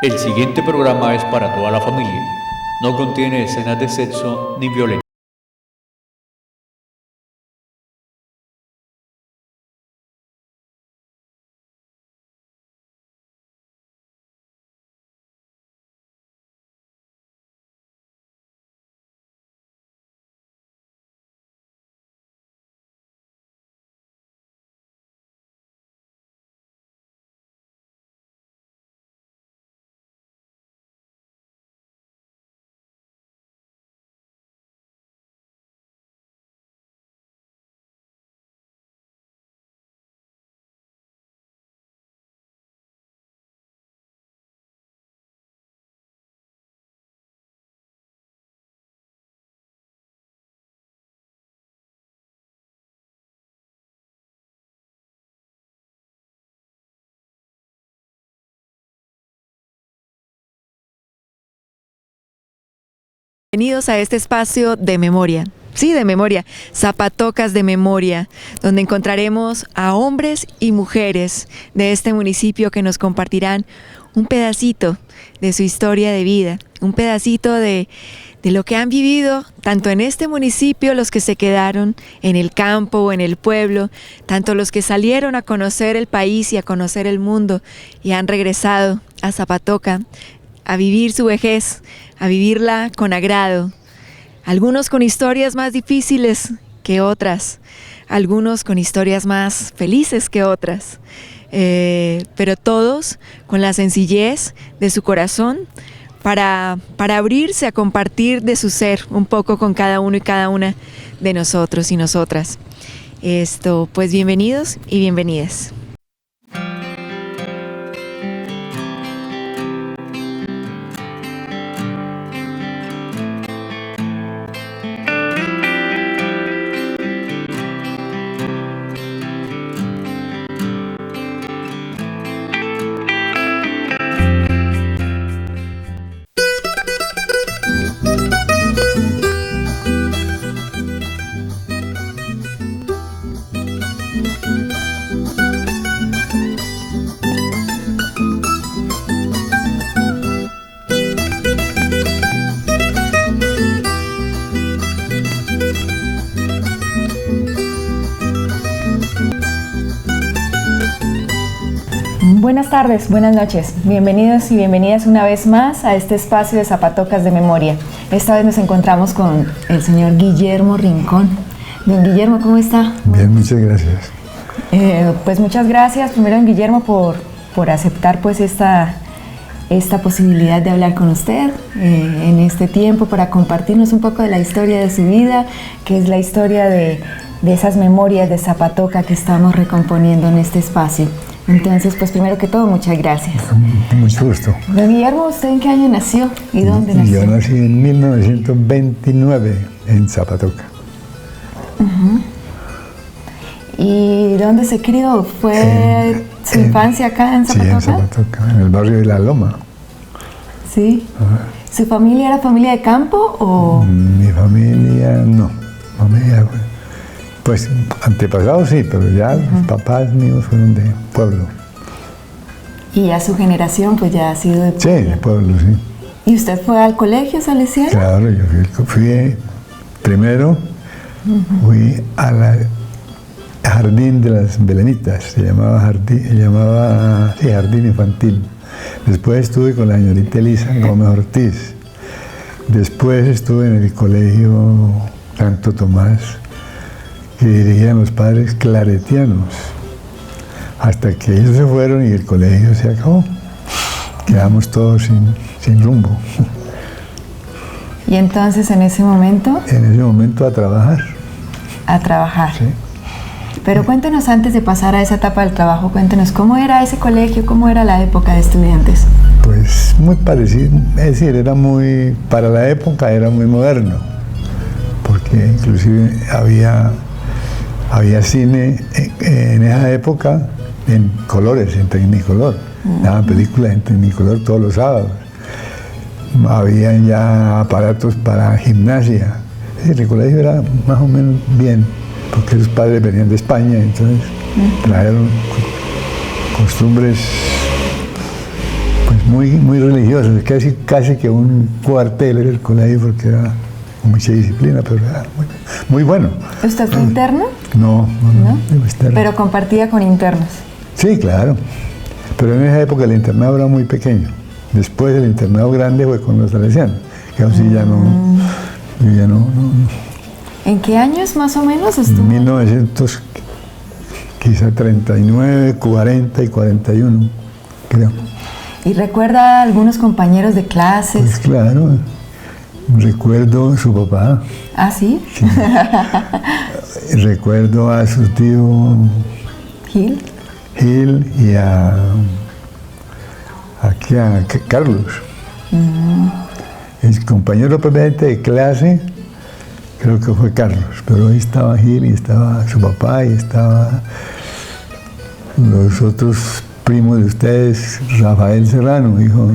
El siguiente programa es para toda la familia. No contiene escenas de sexo ni violencia. Bienvenidos a este espacio de memoria. Sí, de memoria, Zapatocas de Memoria, donde encontraremos a hombres y mujeres de este municipio que nos compartirán un pedacito de su historia de vida, un pedacito de lo que han vivido tanto en este municipio, los que se quedaron en el campo o en el pueblo, tanto los que salieron a conocer el país y a conocer el mundo y han regresado a Zapatoca a vivir su vejez, a vivirla con agrado. Algunos con historias más difíciles que otras, algunos con historias más felices que otras, pero todos con la sencillez de su corazón para abrirse a compartir de su ser un poco con cada uno y cada una de nosotros y nosotras. Pues bienvenidos y bienvenidas. Buenas tardes, buenas noches. Bienvenidos y bienvenidas una vez más a este espacio de Zapatocas de Memoria. Esta vez nos encontramos con el señor Guillermo Rincón. Don Guillermo, ¿cómo está? Bien, muchas gracias. Pues muchas gracias primero, don Guillermo, por aceptar pues esta posibilidad de hablar con usted en este tiempo para compartirnos un poco de la historia de su vida, que es la historia de esas memorias de Zapatoca que estamos recomponiendo en este espacio. Entonces, pues primero que todo, muchas gracias. Mucho gusto. Don Guillermo, ¿usted en qué año nació y dónde nació? Yo nací en 1929 en Zapatoca. ¿Y dónde se crió? ¿Fue su infancia acá en Zapatoca? Sí, en Zapatoca, en el barrio de La Loma. Sí. ¿Su familia era familia de campo o...? Mi familia no. Familia, pues antepasados sí, pero ya los papás míos fueron de pueblo. ¿Y ya su generación pues ya ha sido de pueblo? Sí, de pueblo, sí. ¿Y usted fue al colegio salesiano? Claro, yo fui primero, fui al Jardín de las Belenitas, se llamaba Jardín Infantil. Después estuve con la señorita Elisa Gómez Ortiz. Después estuve en el colegio Santo Tomás, que dirigían los padres claretianos, hasta que ellos se fueron y el colegio se acabó. Quedamos todos sin rumbo. ¿Y entonces en ese momento? En ese momento a trabajar. A trabajar. Sí. Pero cuéntenos, antes de pasar a esa etapa del trabajo, cuéntenos cómo era ese colegio, cómo era la época de estudiantes. Pues muy parecido, es decir, para la época era muy moderno, porque inclusive había cine en esa época en colores, en Tecnicolor. Daban películas en Tecnicolor todos los sábados. Había ya aparatos para gimnasia. Es decir, el colegio era más o menos bien, porque los padres venían de España, entonces trajeron costumbres pues, muy religioso, casi que un cuartel era el colegio porque era mucha disciplina, pero era muy bueno. ¿Usted fue interno? No, externo. Pero compartía con internos. Sí, claro, pero en esa época el internado era muy pequeño. Después el internado grande fue con los salesianos, que así ya no. ¿En qué años más o menos estuvo? 1939, 40 y 41, creo. ¿Y recuerda a algunos compañeros de clases? Pues claro, recuerdo a su papá. ¿Ah, sí? Sí. Recuerdo a su tío ¿Gil? Y a Carlos. El compañero propiamente de clase, creo que fue Carlos, pero ahí estaba Gil y estaba su papá y estaba los otros primos de ustedes, Rafael Serrano, hijo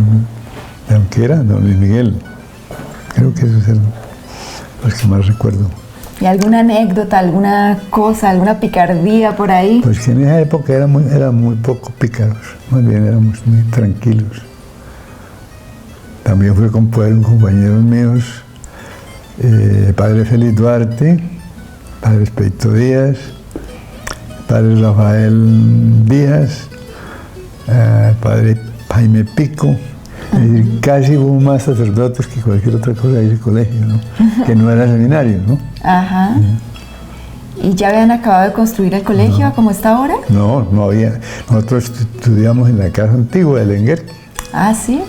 de Anquera, don Luis Miguel. Creo que esos eran los que más recuerdo. ¿Y alguna anécdota, alguna cosa, alguna picardía por ahí? Pues que en esa época eran muy poco pícaros, más bien éramos muy tranquilos. También fue con compañeros míos, padre Félix Duarte, padre Espeito Díaz, padre Rafael Díaz, padre Jaime Pico. Es decir, casi hubo más sacerdotes que cualquier otra cosa de ese colegio, ¿no? Que no era seminario, ¿no? Ajá. ¿Y ya habían acabado de construir el colegio como está ahora? No había. Nosotros estudiamos en la casa antigua de Lenguerque. Ah, ¿sí?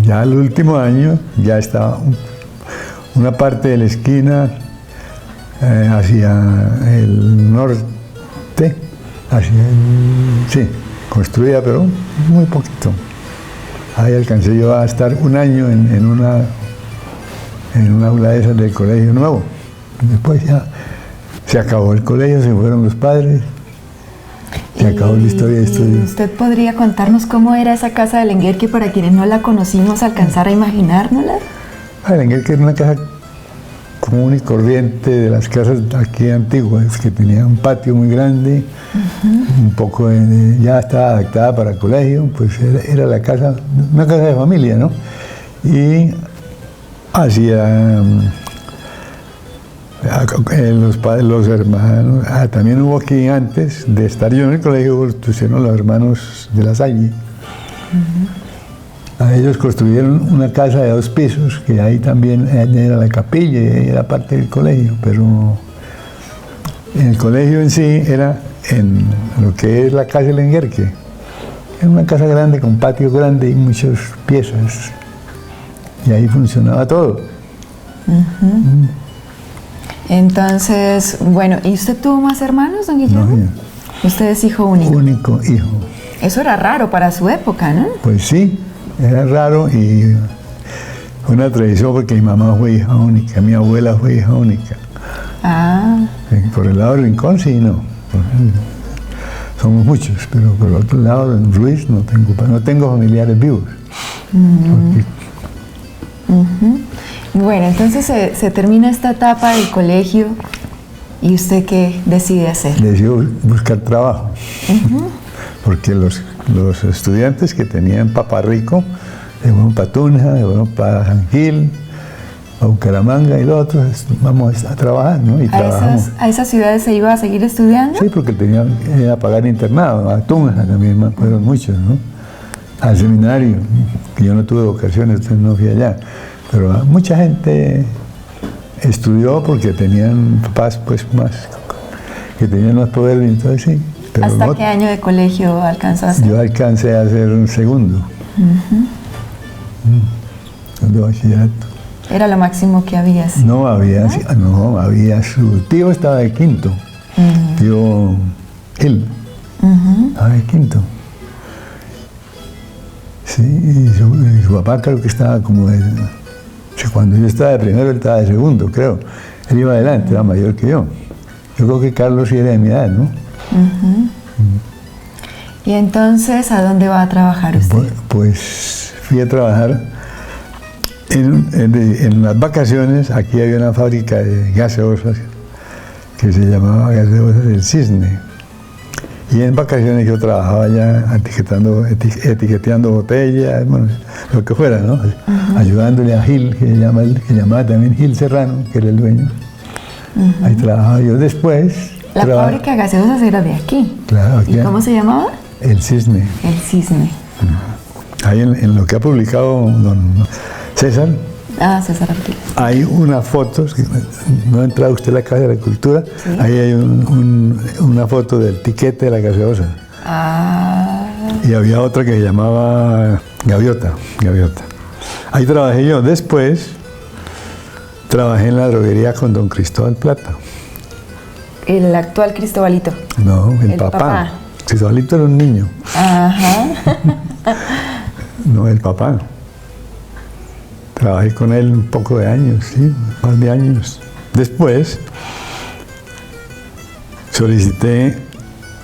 Ya el último año ya estaba una parte de la esquina hacia el norte, sí, construida, pero muy poquito. Ahí alcancé yo a estar un año en una aula de esas del colegio nuevo. Después ya se acabó el colegio, se fueron los padres, se acabó la historia de estudio. ¿Usted podría contarnos cómo era esa casa de Lenguerque para quienes no la conocimos, alcanzar a imaginárnosla? Lenguerque era una casa común y corriente de las casas aquí antiguas, que tenía un patio muy grande, un poco ya estaba adaptada para el colegio, pues era la casa, una casa de familia, ¿no? Y hacía los hermanos, también hubo aquí antes de estar yo en el colegio, pusieron los hermanos de la Salle. A ellos construyeron una casa de 2 pisos, que ahí también era la capilla y era parte del colegio, pero el colegio en sí era en lo que es la casa Lenguerque. Era una casa grande con patio grande y muchas piezas, y ahí funcionaba todo. Entonces, bueno, ¿y usted tuvo más hermanos, don Guillermo? No, ¿Usted es hijo único? Único hijo. Eso era raro para su época, ¿no? Pues sí, era raro y fue una tradición porque mi mamá fue hija única, mi abuela fue hija única. Ah. Por el lado del Rincón sí, no. Somos muchos, pero por el otro lado, en Ruiz, no tengo familiares vivos. Bueno, entonces se termina esta etapa del colegio y ¿usted qué decide hacer? Decido buscar trabajo, porque los estudiantes que tenían Papá Rico, se fueron para Tunja, se fueron para San Gil, a Bucaramanga y los otros, vamos a trabajar, ¿no? Y trabajamos. ¿A esas ciudades se iba a seguir estudiando? Sí, porque tenían que pagar internado, a Tunja también fueron muchos, ¿no? Al seminario, que yo no tuve vocación, entonces no fui allá. Pero mucha gente estudió porque tenían papás pues que tenían más poder, y entonces sí. Pero ¿Hasta qué año de colegio alcanzaste? Yo alcancé a hacer un segundo. De bachillerato. ¿Era lo máximo que había? ¿Sí? No había, su tío estaba de quinto, tío él, estaba de quinto. Sí, y su papá creo que estaba como de... Cuando yo estaba de primero, él estaba de segundo, creo. Él iba adelante, era mayor que yo. Yo creo que Carlos sí era de mi edad, ¿no? ¿Y entonces a dónde va a trabajar usted? Pues fui a trabajar en las vacaciones. Aquí había una fábrica de gaseosas que se llamaba Gaseosas El Cisne. Y en vacaciones yo trabajaba ya etiqueteando botellas, bueno, lo que fuera, ¿no? Ayudándole a Gil, que llamaba también Gil Serrano, que era el dueño. Ahí trabajaba yo después. La fábrica de gaseosas era de aquí. Claro, aquí. ¿Y cómo se llamaba? El Cisne. El Cisne. Ahí en lo que ha publicado don César. César Artiles. Hay unas fotos, no ha entrado usted a la Casa de la Cultura, ¿Sí? Ahí hay una foto del tiquete de la gaseosa. Y había otra que se llamaba Gaviota. Ahí trabajé yo. Después trabajé en la droguería con don Cristóbal Plata. El actual Cristobalito. No, el papá. Cristobalito era un niño. Ajá. No, el papá. Trabajé con él un poco de años, sí, un par de años. Después solicité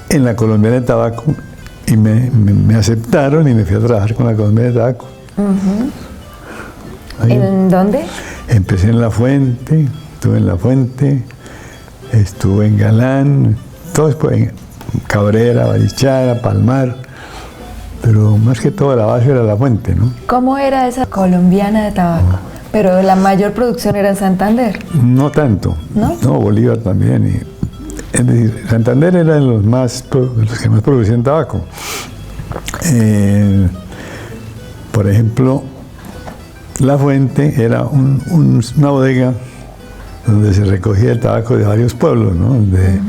en la Colombiana de Tabaco y me aceptaron y me fui a trabajar con la Colombiana de Tabaco. ¿En dónde? Empecé en La Fuente, estuve en La Fuente, estuve en Galán, todo después en Cabrera, Barichara, Palmar, pero más que todo la base era La Fuente, ¿no? ¿Cómo era esa Colombiana de Tabaco? Pero la mayor producción era en Santander. No tanto. ¿No? No, Bolívar también. Es decir, Santander era de los que más producían tabaco. Por ejemplo, La Fuente era una bodega donde se recogía el tabaco de varios pueblos, ¿no? De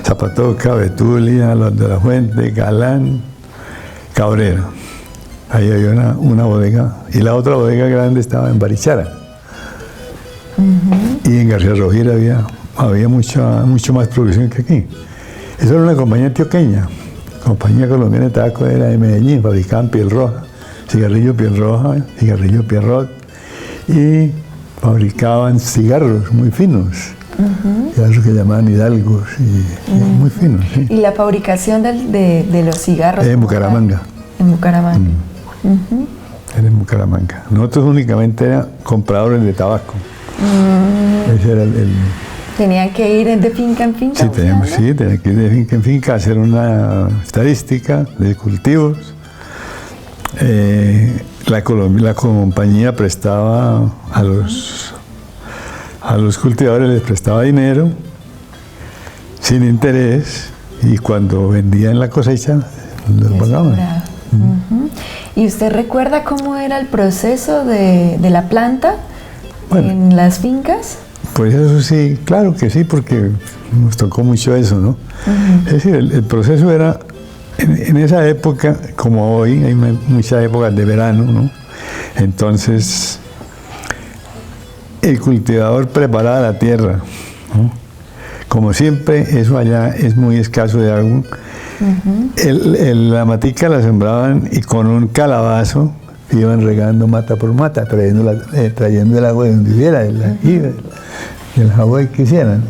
Zapatoca, Betulia, los de La Fuente, Galán, Cabrera. Ahí había una bodega. Y la otra bodega grande estaba en Barichara. Y en García Rovira había mucho más producción que aquí. Eso era una compañía antioqueña. Compañía Colombiana de Tabaco era de Medellín, fabricaban piel roja, cigarrillo piel roja, cigarrillo Pierrot, y fabricaban cigarros muy finos, cigarros que llamaban hidalgos, y muy finos. Sí. ¿Y la fabricación de los cigarros? En Bucaramanga. En Bucaramanga. Era en Bucaramanga. Nosotros únicamente eran compradores de tabaco. Ese era el ¿Tenían que ir de finca en finca? Sí, tenían que ir de finca en finca a hacer una estadística de cultivos. La compañía prestaba a los cultivadores, les prestaba dinero sin interés, y cuando vendían la cosecha los pagaban. ¿Y usted recuerda cómo era el proceso de la planta Bueno, en las fincas? Pues eso sí, claro que sí, porque nos tocó mucho eso, ¿no? Es decir, el proceso era, en esa época, como hoy, hay muchas épocas de verano, ¿no? Entonces, el cultivador preparaba la tierra, ¿no? Como siempre, eso allá es muy escaso de agua. La matica la sembraban y con un calabazo iban regando mata por mata, trayendo el agua de donde hubiera, del agua que quisieran,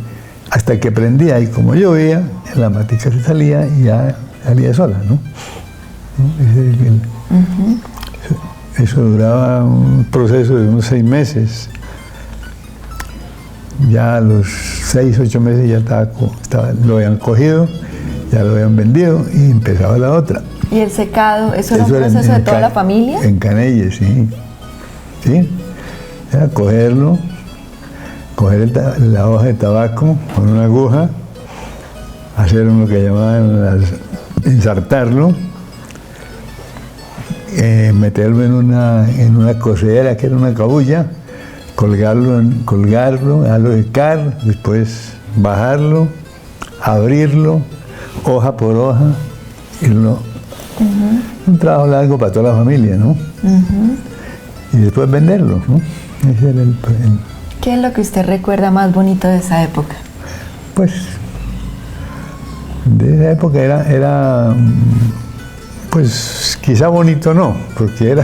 hasta que prendía, y como llovía, la matica se salía y ya salía sola, ¿no? Eso duraba un proceso de unos 6 meses. Ya a los 6, 8 meses ya lo habían cogido, ya lo habían vendido y empezaba la otra. ¿Y el secado? ¿Eso era un proceso de toda la familia? En Canelles, sí. ¿Sí? Era coger la hoja de tabaco con una aguja, hacer lo que llamaban ensartarlo, meterlo en una cosera, que era una cabulla, colgarlo, dejarlo secar, después bajarlo, abrirlo, hoja por hoja, un trabajo largo para toda la familia, ¿no? Y después venderlo, ¿no? Ese era ¿Qué es lo que usted recuerda más bonito de esa época? Pues, de esa época era pues, quizá bonito no, porque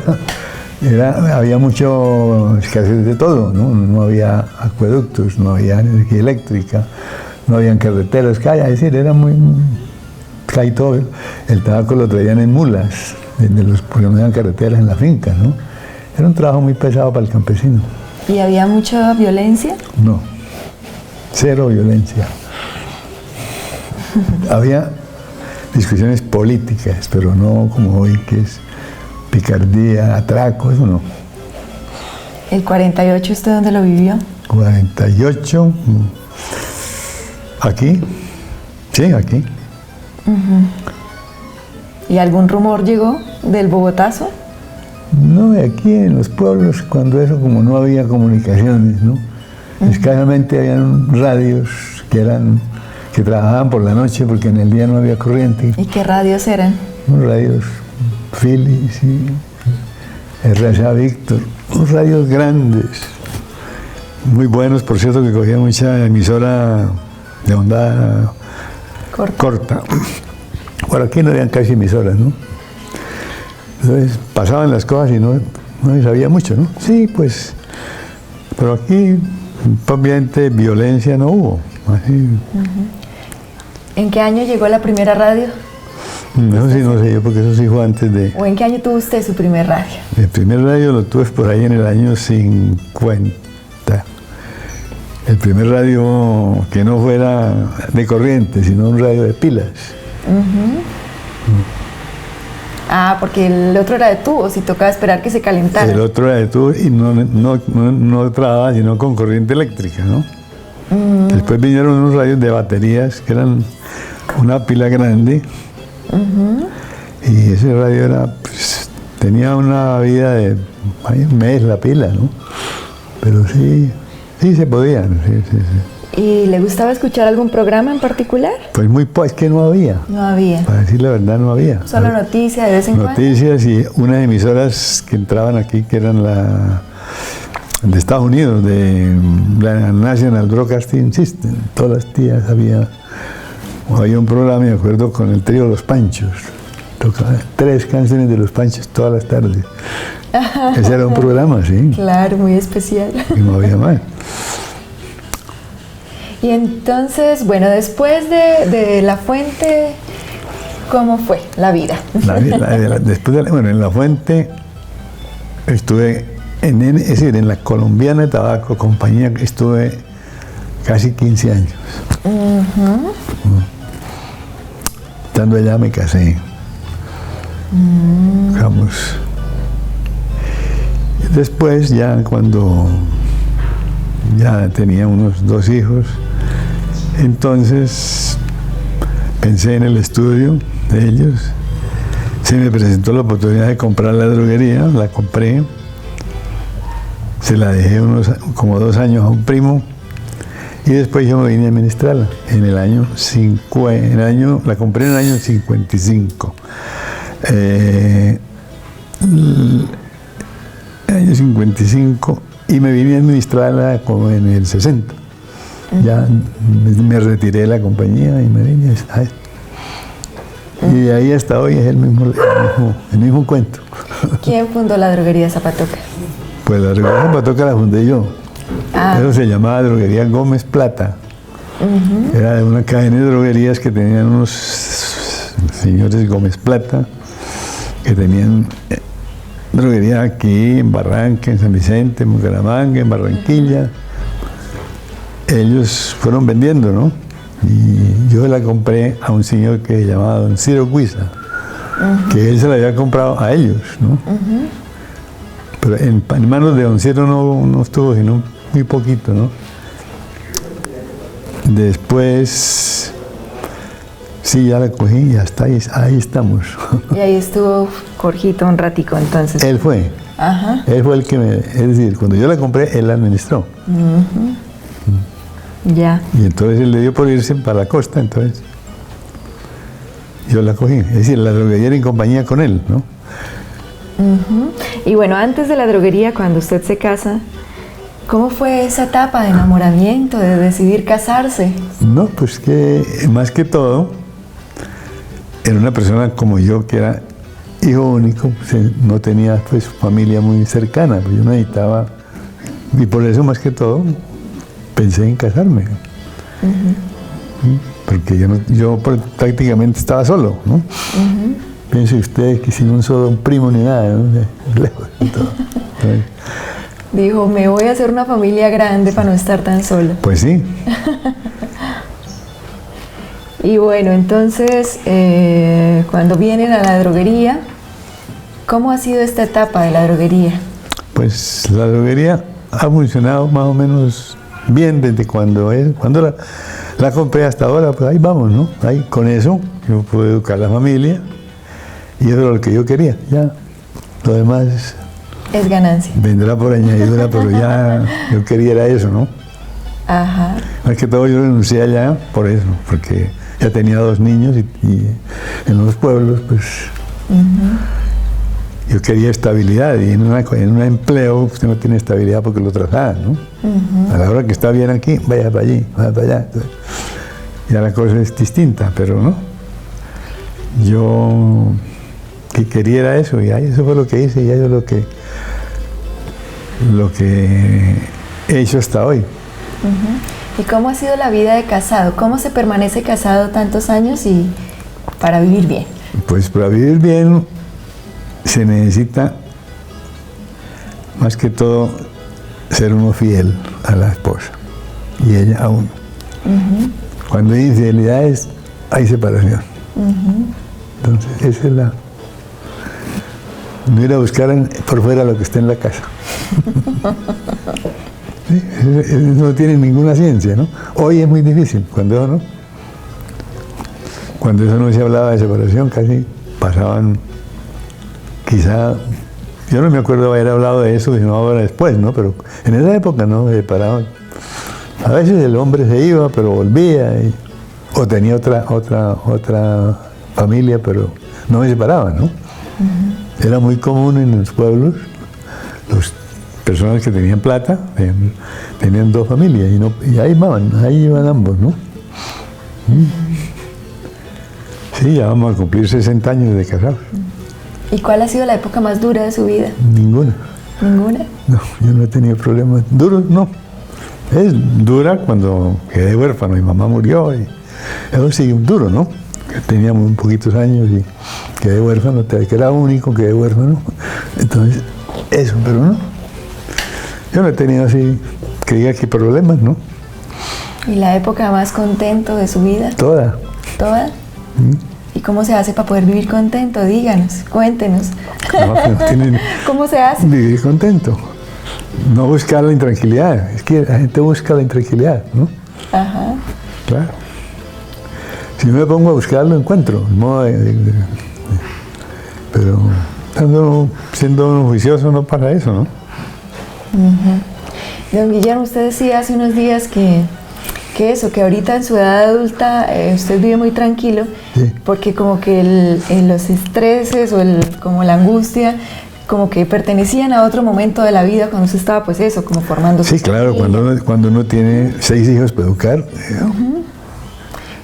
había mucho escasez de todo, ¿no? No había acueductos, no había energía eléctrica, no habían carreteras, es decir, era muy... Casi todo el tabaco lo traían en mulas, porque no habían carreteras en la finca, ¿no? Era un trabajo muy pesado para el campesino. ¿Y había mucha violencia? discusiones políticas, pero no como hoy, que es picardía, atraco, eso no. ¿El 48 usted dónde lo vivió? 48, aquí, sí, aquí. ¿Y algún rumor llegó del Bogotazo? No, aquí en los pueblos, cuando eso, como no había comunicaciones, ¿no? Escasamente habían radios que trabajaban por la noche porque en el día no había corriente. ¿Y qué radios eran? Unos radios Philips y RCA Víctor, unos radios grandes, muy buenos, por cierto, que cogían mucha emisora de onda corta. Por aquí no habían casi emisoras, ¿no? Entonces pasaban las cosas y no se sabía mucho, ¿no? Sí, pues, pero aquí obviamente violencia no hubo. Así. ¿En qué año llegó la primera radio? No, sí, no sé yo, porque eso sí fue antes de... ¿O en qué año tuvo usted su primer radio? El primer radio lo tuve por ahí en el año 50. El primer radio que no fuera de corriente, sino un radio de pilas. Ah, porque el otro era de tubos y tocaba esperar que se calentara. El otro era de tubo y no trabajaba sino con corriente eléctrica, ¿no? Después vinieron unos radios de baterías que eran una pila grande. Y ese radio era, pues, tenía una vida de un mes la pila, ¿no? Pero sí se podía. Sí. ¿Y le gustaba escuchar algún programa en particular? Pues muy poco, es que no había. No había. Para decir la verdad, no había. Solo noticias de vez en cuando. Noticias y unas emisoras que entraban aquí, que eran de Estados Unidos, de la National Broadcasting System. Todas las días había un programa, me acuerdo, con el trío Los Panchos. Tocaba 3 canciones de Los Panchos todas las tardes. Ese era un programa, sí. Claro, muy especial. Y no había más. Y entonces, bueno, después de La Fuente, ¿cómo fue la vida? Bueno, en La Fuente estuve es decir, en la Colombiana de Tabaco, compañía, estuve casi 15 años. Estando allá me casé. Vamos. Después, ya cuando ya tenía unos 2 hijos, entonces pensé en el estudio de ellos. Se me presentó la oportunidad de comprar la droguería, la compré. Se la dejé como 2 años a un primo y después yo me vine a administrarla en el año 50, la compré en el año 55. El año 55 y me vine a administrarla como en el 60. Ya me retiré de la compañía y me vine a esto. Y de ahí hasta hoy es el mismo cuento. ¿Quién fundó la droguería Zapatoca? Pues la droguería Zapatoca la fundé yo. Eso se llamaba Droguería Gómez Plata. Era de una cadena de droguerías que tenían unos señores Gómez Plata, que tenían droguería aquí, en Barranca, en San Vicente, en Bucaramanga, en Barranquilla. Ellos fueron vendiendo, ¿no? Y yo la compré a un señor que se llamaba Don Ciro Guisa, que él se la había comprado a ellos, ¿no? Pero en manos de Don Ciro no estuvo, sino muy poquito, ¿no? Después, sí, ya la cogí y hasta ahí estamos. Y ahí estuvo Jorgito un ratico, entonces. Él fue. Él fue el que es decir, cuando yo la compré, él la administró. Ya. Y entonces él le dio por irse para la costa, entonces yo la cogí. Es decir, la droguería era en compañía con él, ¿no? Y bueno, antes de la droguería, cuando usted se casa, ¿cómo fue esa etapa de enamoramiento, de decidir casarse? No, pues que más que todo, era una persona como yo, que era hijo único, no tenía pues familia muy cercana, pues yo necesitaba, y por eso más que todo, pensé en casarme. Porque yo prácticamente estaba solo, ¿no? Piense usted que sin un solo primo ni nada, ¿no? Lejos de todo. Dijo, me voy a hacer una familia grande para no estar tan solo. Pues sí. Y bueno, entonces, cuando vienen a la droguería, ¿cómo ha sido esta etapa de la droguería? Pues la droguería ha funcionado más o menos bien desde cuando la compré hasta ahora, pues ahí vamos, ¿no? Ahí con eso yo puedo educar a la familia y eso es lo que yo quería, ya. Lo demás Es ganancia. vendrá por añadidura, pero ya yo quería era eso, ¿no? Ajá. Más que todo yo renuncié allá por eso, porque ya tenía 2 niños y en los pueblos, pues yo quería estabilidad y en un empleo usted no tiene estabilidad porque lo trasladan, ¿no? A la hora que está bien aquí, vaya para allí, vaya para allá. Entonces, ya la cosa es distinta, pero no. Yo que quería era eso y ahí eso fue lo que hice y eso es lo que he hecho hasta hoy. ¿Y cómo ha sido la vida de casado? ¿Cómo se permanece casado tantos años y para vivir bien? Pues para vivir bien se necesita, más que todo, ser uno fiel a la esposa y ella a uno. Cuando hay infidelidades, hay separación. Entonces, esa es la... No ir a buscar por fuera lo que está en la casa. Sí, eso no tiene ninguna ciencia, ¿no? Hoy es muy difícil, cuando eso no se hablaba de separación, casi pasaban, quizá, yo no me acuerdo de haber hablado de eso, sino ahora después, ¿no? Pero en esa época no se separaban. A veces el hombre se iba, pero volvía, o tenía otra familia, pero no se separaban, ¿no? Era muy común en los pueblos, las personas que tenían plata, tenían 2 familias, y ahí iban ambos, ¿no? Sí, ya vamos a cumplir 60 años de casados. ¿Y cuál ha sido la época más dura de su vida? Ninguna. ¿Ninguna? No, yo no he tenido problemas duros, no. Es dura cuando quedé huérfano, mi mamá murió, y eso sí, duro, ¿no? Tenía muy poquitos años y quedé huérfano, que era único, quedé huérfano. Entonces, eso, pero no. Yo no he tenido así, que diga que problemas, ¿no? ¿Y la época más contento de su vida? Toda. ¿Toda? ¿Y cómo se hace para poder vivir contento? Díganos, cuéntenos. No, que no tienen ¿Cómo se hace? vivir contento. No buscar la intranquilidad. Es que la gente busca la intranquilidad, ¿no? Ajá. Claro. Si me pongo a buscarlo, encuentro. Pero siendo uno juicioso no para eso, ¿no? Don Guillermo, usted decía hace unos días que ahorita en su edad adulta usted vive muy tranquilo, Sí. porque como que los estreses o como la angustia como que pertenecían a otro momento de la vida cuando usted estaba pues eso, como formando Sí, su claro, familia. cuando uno tiene 6 hijos para educar,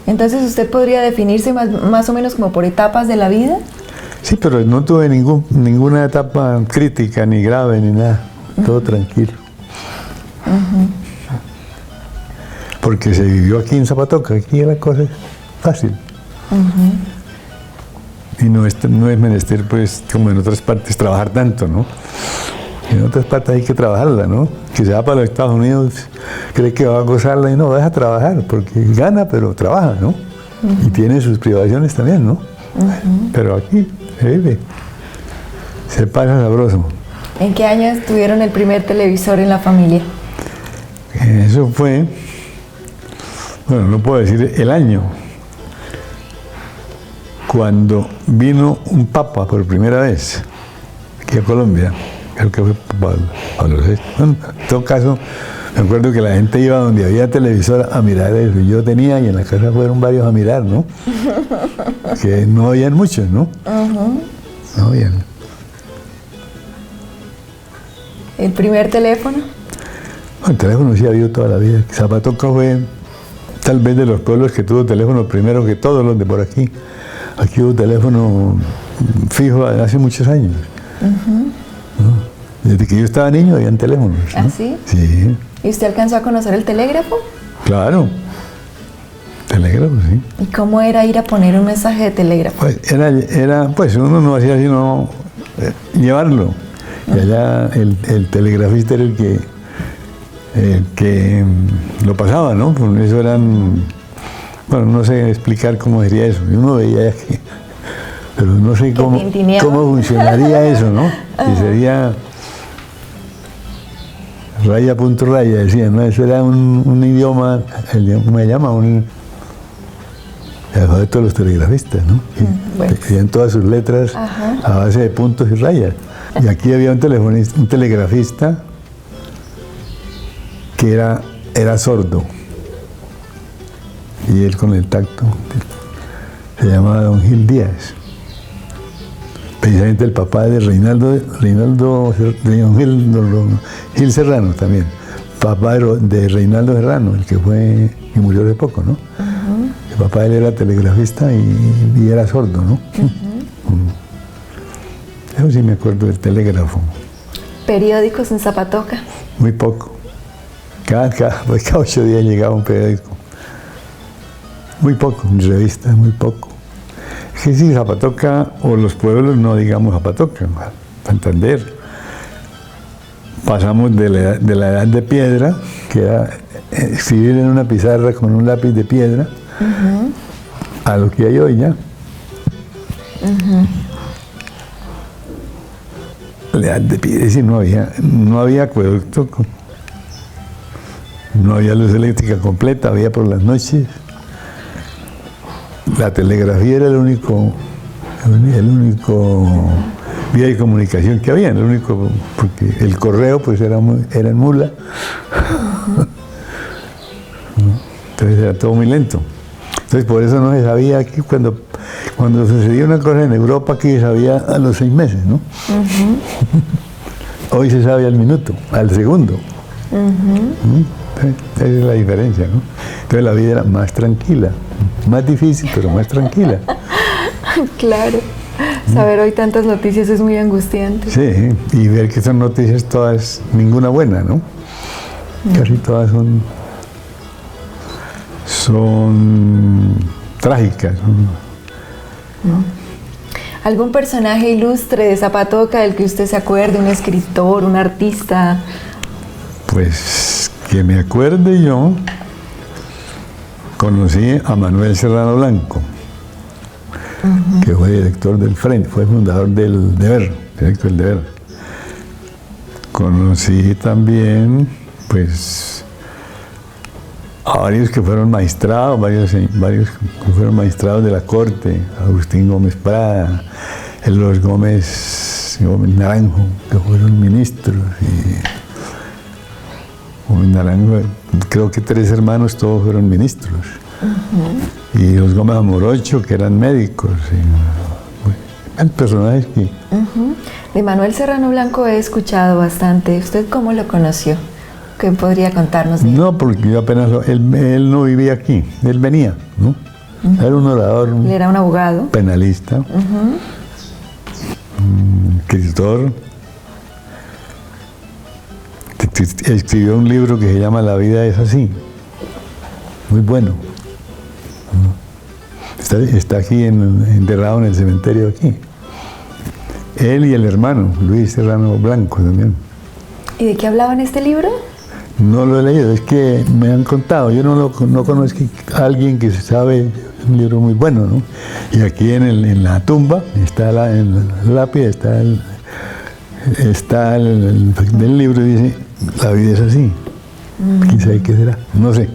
Entonces usted podría definirse más o menos como por etapas de la vida. sí, pero no tuve ninguna etapa crítica, ni grave, ni nada. Todo tranquilo. Porque se vivió aquí en Zapatoca, aquí la cosa es fácil. Y no es menester, pues, como en otras partes, trabajar tanto, ¿no? En otras partes hay que trabajarla, ¿no? Que se va para los Estados Unidos, cree que va a gozarla y no, deja trabajar, porque gana, pero trabaja, ¿no? Y tiene sus privaciones también, ¿no? Pero aquí se vive, se pasa sabroso. ¿En qué años tuvieron el primer televisor en la familia? Eso fue, bueno, no puedo decir el año, cuando vino un papa por primera vez aquí a Colombia, creo que fue Pablo VI. Bueno, en todo caso, me acuerdo que la gente iba donde había televisor a mirar eso, y yo tenía, y en la casa fueron varios a mirar, ¿no? Que no habían muchos, ¿no? No habían. ¿El primer teléfono? No, el teléfono sí ha habido toda la vida. Zapatoca fue tal vez de los pueblos que tuvo teléfono primero que todos los de por aquí. Aquí hubo teléfono fijo hace muchos años. ¿No? Desde que yo estaba niño habían teléfonos, ¿no? ¿Ah, sí? Sí, ¿Y usted alcanzó a conocer el telégrafo? claro. Telégrafo, sí. ¿Y cómo era ir a poner un mensaje de telégrafo? Pues pues uno no hacía sino llevarlo. Y allá el telegrafista era el que lo pasaba, ¿no? Pues eso eran bueno, no sé explicar cómo sería eso. Uno veía que, pero no sé cómo funcionaría eso, ¿no? Y sería raya punto raya, decía, ¿no? Eso era un idioma, ¿cómo se llama? El alfabeto de los telegrafistas, ¿no? Bueno. Tenían todas sus letras a base de puntos y rayas. Y aquí había un telegrafista que era sordo. Y él con el tacto se llamaba don Gil Díaz. Precisamente el papá de Gil Serrano también. Papá de Reinaldo Serrano, el que fue y murió hace poco, ¿no? El papá de él era telegrafista y era sordo, ¿no? Eso sí me acuerdo del telégrafo. ¿Periódicos en Zapatoca? Muy poco. Cada 8 días llegaba un periódico. Muy poco, revistas, muy poco. Es que sí, Zapatoca, o los pueblos, no digamos Zapatoca, para entender. Pasamos de la edad de piedra, que era escribir en una pizarra con un lápiz de piedra, a lo que hay hoy ya. La edad de piedra, es decir, no había acueducto, no había luz eléctrica completa, había por las noches. La telegrafía era el único vía de comunicación que había, el único, porque el correo pues era en mula. Entonces era todo muy lento. Entonces por eso no se sabía aquí cuando sucedía una cosa en Europa que se sabía a los 6 meses, ¿no? Hoy se sabe al minuto, al segundo. Esa es la diferencia, ¿no? Entonces la vida era más tranquila, más difícil, pero más tranquila. Claro. Saber hoy tantas noticias es muy angustiante. Sí, y ver que son noticias todas, ninguna buena, ¿no? Casi todas son trágicas. ¿Algún personaje ilustre de Zapatoca del que usted se acuerde? ¿Un escritor, un artista? Pues que me acuerde yo, conocí a Manuel Serrano Blanco, que fue director del Frente, fue fundador del Deber, director del Deber. Conocí también, pues, a varios que fueron magistrados, varios que fueron magistrados de la corte, Agustín Gómez Prada, los Gómez Naranjo, que fueron ministros, Gómez Naranjo, creo que 3 hermanos, todos fueron ministros. Y los Gómez Amorocho, que eran médicos. Eran personajes que... De Manuel Serrano Blanco he escuchado bastante. ¿Usted cómo lo conoció? ¿Qué podría contarnos de él? No, porque yo apenas... Él no vivía aquí, él venía, ¿no? Era un orador... Él era un abogado. Penalista. Escritor. Escribió un libro que se llama La vida es así. Muy bueno. Está aquí enterrado en el cementerio aquí. Él y el hermano, Luis Serrano Blanco también. ¿Y de qué hablaba en este libro? No lo he leído, es que me han contado. Yo no conozco a alguien que sabe, un libro muy bueno, ¿no? Y aquí en la tumba está en la lápida, está el libro y dice, la vida es así. Quizá qué será, no sé,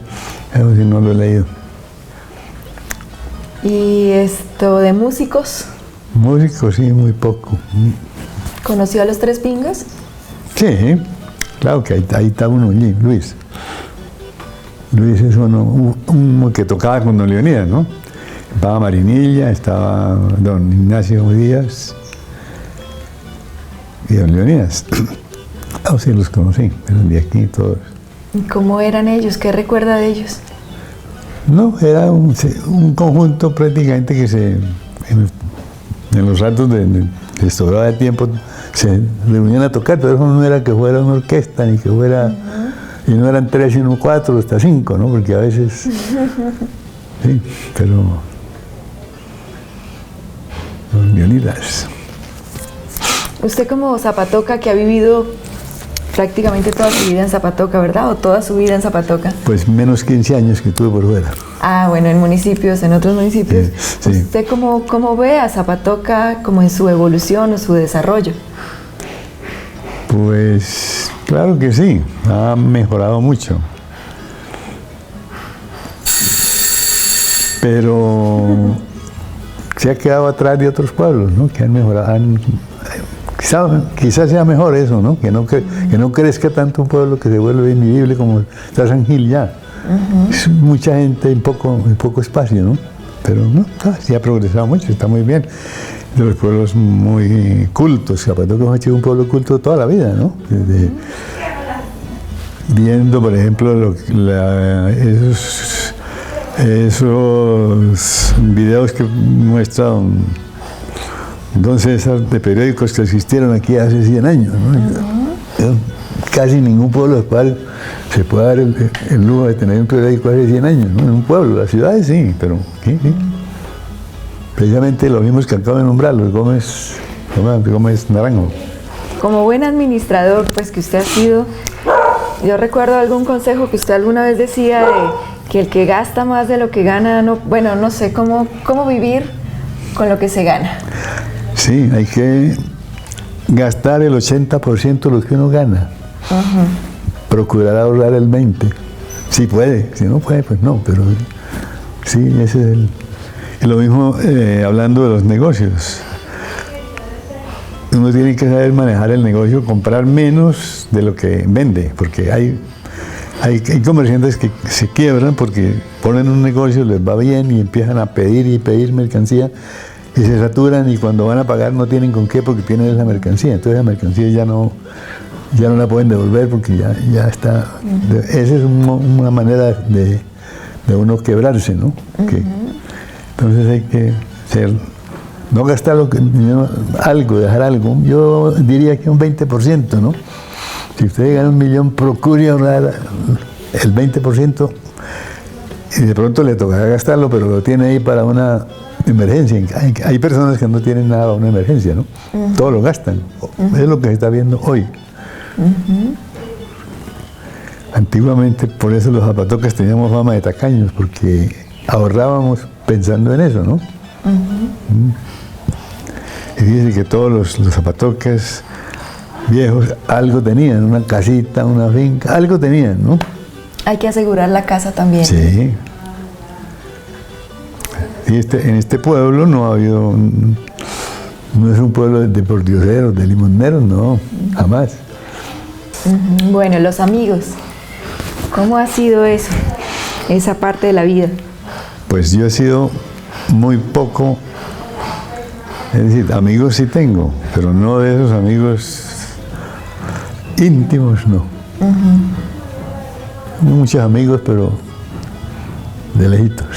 eso sí no lo he leído. ¿Y esto de músicos? Músicos, sí, muy poco. ¿Conoció a los Tres Pingas? Sí, claro que ahí está uno allí, Luis. Luis es uno que tocaba con don Leonidas, ¿no? Estaba Marinilla, estaba don Ignacio Díaz y don Leonidas. Sí los conocí, eran de aquí todos. ¿Y cómo eran ellos? ¿Qué recuerda de ellos? No, era un conjunto prácticamente que en los ratos de sobrada de tiempo se reunían a tocar, pero eso no era que fuera una orquesta, ni que fuera, y no eran 3, sino 4, hasta 5, ¿no? Porque a veces, sí, pero los Leonidas. Usted como Zapatoca que ha vivido prácticamente toda su vida en Zapatoca, ¿verdad? ¿O toda su vida en Zapatoca? Pues menos 15 años que estuve por fuera. Ah, bueno, en municipios, en otros municipios. Sí. ¿Usted cómo ve a Zapatoca como en su evolución o su desarrollo? Pues claro que sí, ha mejorado mucho. Pero se ha quedado atrás de otros pueblos, ¿no? Que han mejorado. Quizás sea mejor eso, ¿no? Que no crezca tanto un pueblo que se vuelve invivible como está San Gil ya. Es mucha gente en poco espacio, ¿no? Pero no, sí ha progresado mucho, está muy bien. De los pueblos muy cultos, Zapatoca ha sido un pueblo culto toda la vida, ¿no? Viendo, por ejemplo, esos videos que muestran don César de periódicos que existieron aquí hace 100 años, ¿no? Casi ningún pueblo del cual se puede dar el lujo de tener un periódico hace 100 años, ¿no? En un pueblo, las ciudades sí, pero sí. Precisamente los mismos que acabo de nombrar, los Gómez Naranjo. Como buen administrador, pues que usted ha sido, yo recuerdo algún consejo que usted alguna vez decía de que el que gasta más de lo que gana, no sé cómo vivir con lo que se gana. Sí, hay que gastar el 80% de lo que uno gana. Procurar ahorrar el 20%. Si puede, si no puede, pues no, pero sí, ese es el... Y lo mismo hablando de los negocios. Uno tiene que saber manejar el negocio, comprar menos de lo que vende, porque hay comerciantes que se quiebran porque ponen un negocio, les va bien y empiezan a pedir y pedir mercancía y se saturan y cuando van a pagar no tienen con qué porque tienen esa mercancía. Entonces la mercancía ya no la pueden devolver porque ya está. Esa es una manera de uno quebrarse, ¿no? Entonces hay que no gastar algo, dejar algo. Yo diría que un 20%, ¿no? Si usted gana 1 millón, procure ahorrar el 20% y de pronto le tocará gastarlo, pero lo tiene ahí para una emergencia. Hay personas que no tienen nada para una emergencia, ¿no? Todo lo gastan. Es lo que se está viendo hoy. Antiguamente, por eso los zapatocas teníamos fama de tacaños, porque ahorrábamos pensando en eso, ¿no? Y fíjense que todos los zapatocas viejos algo tenían, una casita, una finca, algo tenían, ¿no? Hay que asegurar la casa también. Sí. Y en este pueblo no ha habido, no es un pueblo de pordioseros, de limoneros, no, jamás. Bueno, los amigos, ¿cómo ha sido eso, esa parte de la vida? Pues yo he sido muy poco, es decir, amigos sí tengo, pero no de esos amigos íntimos, no. Muchos amigos, pero de lejitos.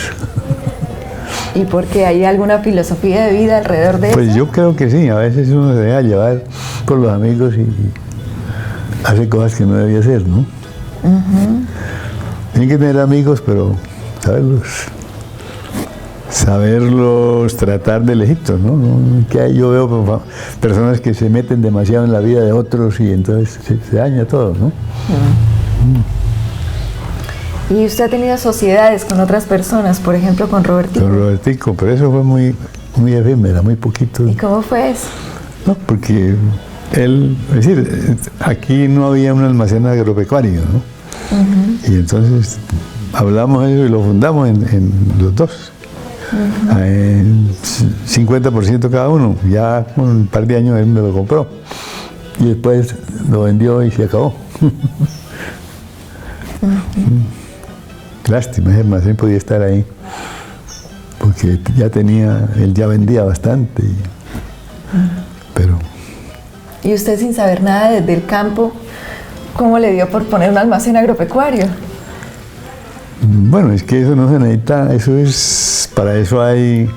¿Y por qué? ¿Hay alguna filosofía de vida alrededor de eso? Pues yo creo que sí, a veces uno se deja llevar por los amigos y hace cosas que no debía hacer, ¿no? Tienen que tener amigos, pero saberlos tratar de lejitos, ¿no? Que yo veo personas que se meten demasiado en la vida de otros y entonces se daña todo, ¿no? ¿Y usted ha tenido sociedades con otras personas, por ejemplo con Robertico? Con Robertico, pero eso fue muy efímera, muy poquito. ¿Y cómo fue eso? No, porque él, es decir, aquí no había un almacén agropecuario, ¿no? Y entonces hablamos de eso y lo fundamos en los dos. En 50% cada uno. Ya con un par de años él me lo compró. Y después lo vendió y se acabó. Lástima, ese almacén podía estar ahí. Porque él ya vendía bastante. Pero... ¿Y usted sin saber nada desde el campo, cómo le dio por poner un almacén agropecuario? Bueno, es que eso no se necesita, para eso hay,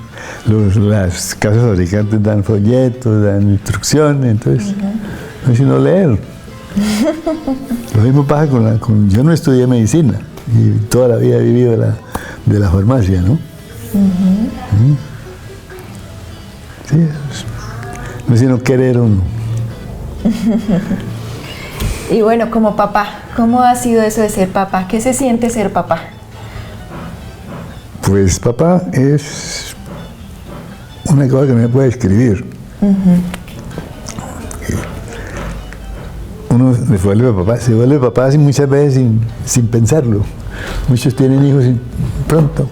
las casas fabricantes dan folletos, dan instrucciones, entonces no es sino leer. Lo mismo pasa yo no estudié medicina y toda la vida he vivido de la farmacia, ¿no? Sí, no es sino querer uno. Y bueno, como papá, ¿cómo ha sido eso de ser papá? ¿Qué se siente ser papá? Pues papá es una cosa que no me puede describir. Uno se vuelve papá así muchas veces sin pensarlo. Muchos tienen hijos pronto.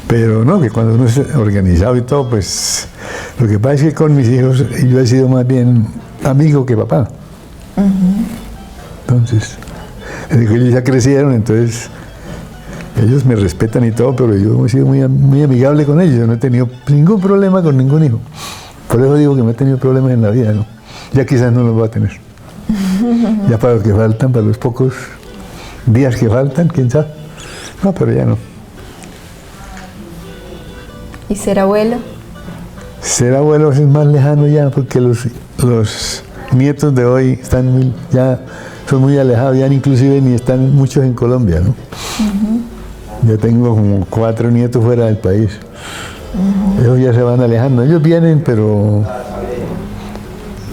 Pero no, que cuando uno es organizado y todo, pues lo que pasa es que con mis hijos yo he sido más bien amigo que papá. Entonces, ellos ya crecieron, entonces ellos me respetan y todo, pero yo he sido muy, muy amigable con ellos. Yo no he tenido ningún problema con ningún hijo. Por eso digo que no he tenido problemas en la vida, ¿no? Ya quizás no los voy a tener. Ya para los que faltan, para los pocos días que faltan, quién sabe. No, pero ya no. ¿Y ser abuelo? Ser abuelo es más lejano ya, porque los nietos de hoy son muy alejados, ya inclusive ni están muchos en Colombia, ¿no? Yo tengo como 4 nietos fuera del país. Ellos ya se van alejando. Ellos vienen, pero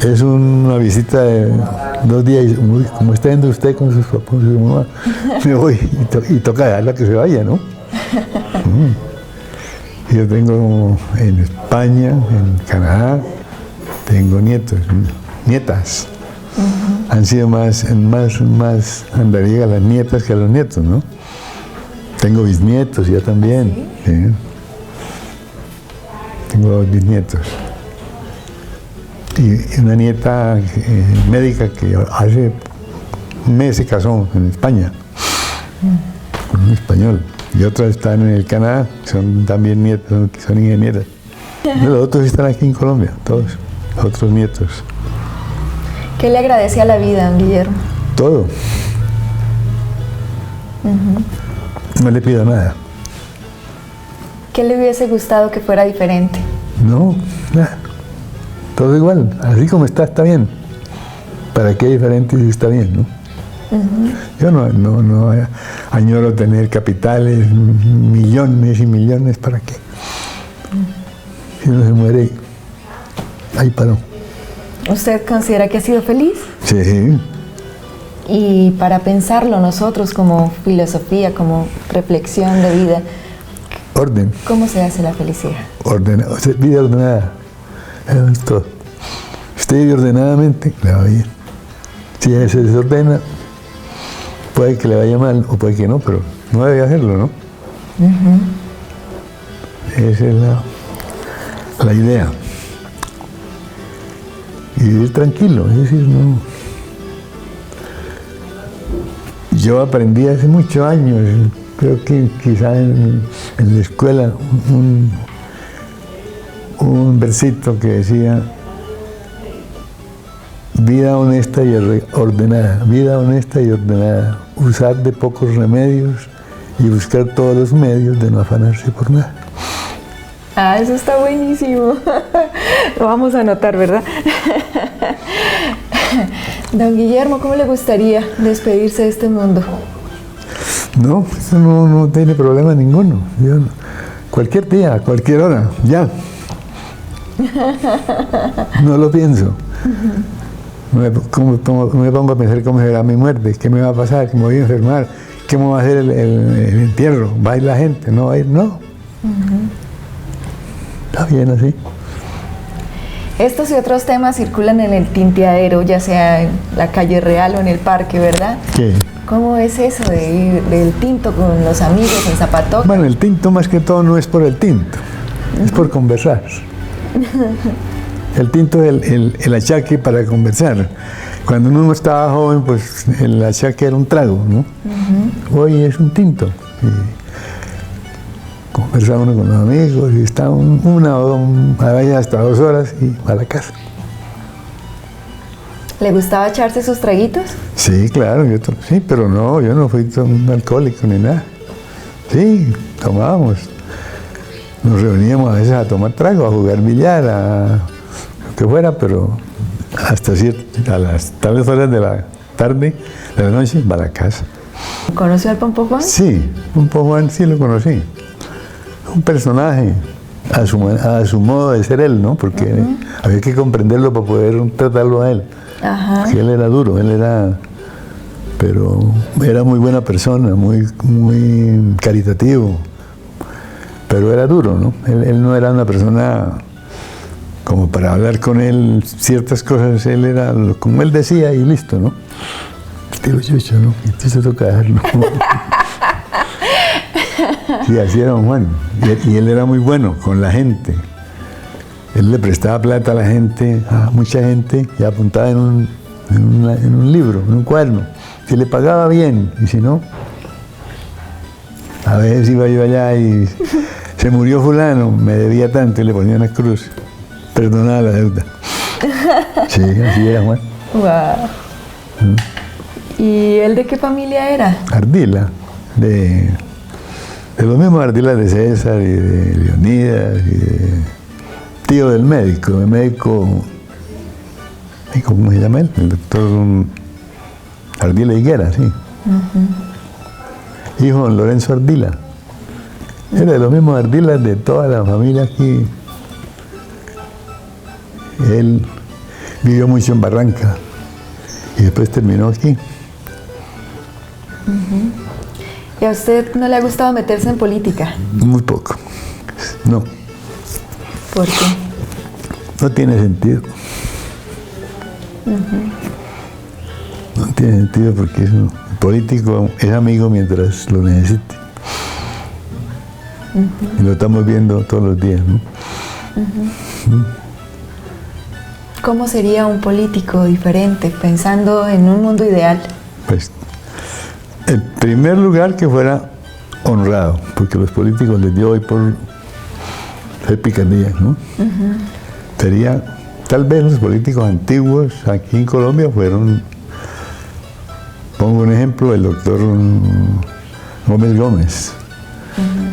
es una visita de 2 días. Como está yendo usted con sus papás, con su mamá, me voy y toca dejarla que se vaya, ¿no? Yo tengo en España, en Canadá, tengo nietas. Han sido más andariegas las nietas que los nietos, ¿no? Tengo bisnietos ya también. ¿Sí? Tengo 2 bisnietos. Y una nieta médica que hace un mes se casó en España, con un español. Y otras están en el Canadá, son también nietas, son ingenieras. Los otros están aquí en Colombia, todos, los otros nietos. ¿Qué le agradece a la vida, don Guillermo? Todo. No le pido nada. ¿Qué le hubiese gustado que fuera diferente? No, nada. Todo igual, así como está bien. ¿Para qué diferente si está bien, no? Yo no añoro tener capitales, millones y millones, ¿para qué? Si uno se muere, ahí paró. ¿Usted considera que ha sido feliz? Sí. Y para pensarlo nosotros como filosofía, como reflexión de vida, Orden. ¿cómo se hace la felicidad? Vida ordenada. Eso es todo. Usted vive ordenadamente, le va bien. Si se desordena, puede que le vaya mal o puede que no, pero no debe hacerlo, ¿no? Esa es la idea. Y vivir tranquilo, es decir, no. Yo aprendí hace muchos años, creo que quizá en la escuela, un versito que decía: vida honesta y ordenada, vida honesta y ordenada, usar de pocos remedios y buscar todos los medios de no afanarse por nada. Ah, eso está buenísimo. Lo vamos a anotar, ¿verdad? Don Guillermo, ¿cómo le gustaría despedirse de este mundo? No, eso no tiene problema ninguno. Yo, cualquier día, a cualquier hora, ya. No lo pienso. Me pongo a pensar cómo será mi muerte, qué me va a pasar, cómo voy a enfermar, qué me va a hacer el entierro, va a ir la gente, no va a ir, no. Está bien así. Estos y otros temas circulan en el tinteadero, ya sea en la calle real o en el parque, ¿verdad? ¿Qué? ¿Cómo es eso de ir del tinto con los amigos en Zapatoca? Bueno, el tinto más que todo no es por el tinto, es por conversar. El tinto es el achaque para conversar. Cuando uno estaba joven, pues el achaque era un trago, ¿no? Hoy es un tinto. Y conversa uno con los amigos y está a veces hasta 2 horas y a la casa. ¿Le gustaba echarse sus traguitos? Sí, claro, sí, pero no, yo no fui un alcohólico ni nada. Sí, tomábamos. Nos reuníamos a veces a tomar trago, a jugar billar, a lo que fuera, pero hasta a las tales horas de la tarde, de la noche, va a la casa. ¿Conoció al Pompo Juan? Sí, Pompo Juan sí lo conocí. Un personaje, a su modo de ser él, ¿no? Porque había que comprenderlo para poder tratarlo a él. Ajá. Porque él era duro, pero era muy buena persona, muy caritativo, pero era duro, ¿no? Él no era una persona como para hablar con él ciertas cosas, él era como él decía y listo, ¿no? Estilo Chucho, ¿no? Y Chucho toca dejarlo. Sí, así era don Juan. Y él era muy bueno con la gente. Él le prestaba plata a la gente, a mucha gente, y apuntaba en un libro, en un cuaderno. Si le pagaba bien, y si no, a veces iba yo allá y se murió fulano, me debía tanto, y le ponía una cruz. Perdonaba la deuda. Sí, así era Juan. Wow. ¿Y él de qué familia era? Ardila, de los mismos Ardilas de César y de Leonidas y de tío del médico, ¿cómo se llama él? El doctor Ardila Higuera, sí. Hijo de don Lorenzo Ardila. Era de los mismos Ardilas de toda la familia aquí. Él vivió mucho en Barranca y después terminó aquí. ¿Y a usted no le ha gustado meterse en política? Muy poco. No. ¿Por qué? No tiene sentido. No tiene sentido porque el político es amigo mientras lo necesite. Y lo estamos viendo todos los días, ¿no? ¿Cómo sería un político diferente, pensando en un mundo ideal? Pues, en primer lugar, que fuera honrado, porque los políticos les dio hoy por ser picardías, ¿no? Sería, tal vez los políticos antiguos aquí en Colombia fueron, pongo un ejemplo, el doctor Gómez Gómez,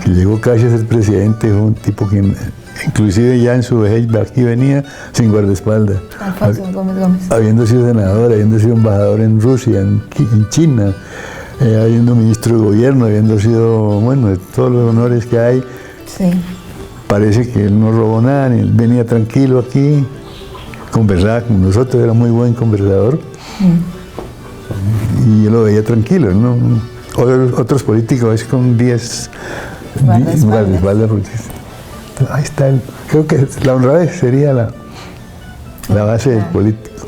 que llegó casi a ser presidente, fue un tipo que inclusive ya en su vejez aquí venía sin guardaespaldas. Alfonso Gómez Gómez. Habiendo sido senador, habiendo sido embajador en Rusia, en China, habiendo ministro de gobierno, habiendo sido, bueno, de todos los honores que hay. Sí. Parece que él no robó nada, él venía tranquilo aquí, conversaba con nosotros, era muy buen conversador. Y yo lo veía tranquilo, ¿no? Otros políticos es con 10 guardaespaldas, porque ahí está creo que la honradez sería la base del político.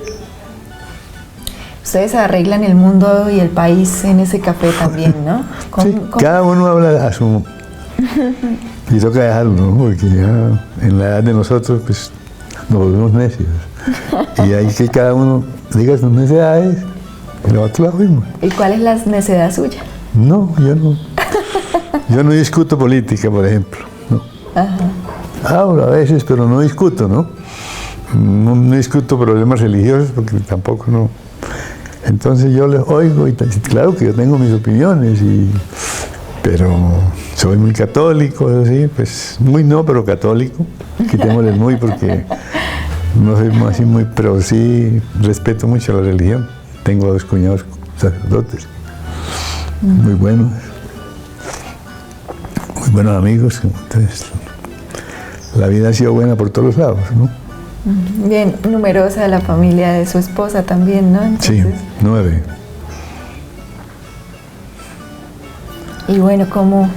Ustedes arreglan el mundo y el país en ese café también, ¿no? Sí, cada uno habla a su... Y toca dejarlo, ¿no? Porque ya en la edad de nosotros, pues, nos volvemos necios. Y hay que cada uno diga sus necesidades y nosotros las oímos. ¿Y cuál es la necedad suya? No, yo no. Yo no discuto política, por ejemplo. ¿No? Hablo a veces, pero no discuto, ¿no? No discuto problemas religiosos porque tampoco no. Entonces yo les oigo y claro que yo tengo mis opiniones, pero soy muy católico, así, pues muy no, pero católico. Quitémosle muy porque no soy así muy, pero sí respeto mucho la religión. Tengo 2 cuñados sacerdotes, muy buenos amigos. Entonces, la vida ha sido buena por todos los lados, ¿no? Bien numerosa la familia de su esposa también, ¿no? Entonces, sí, 9. Y bueno, ¿cómo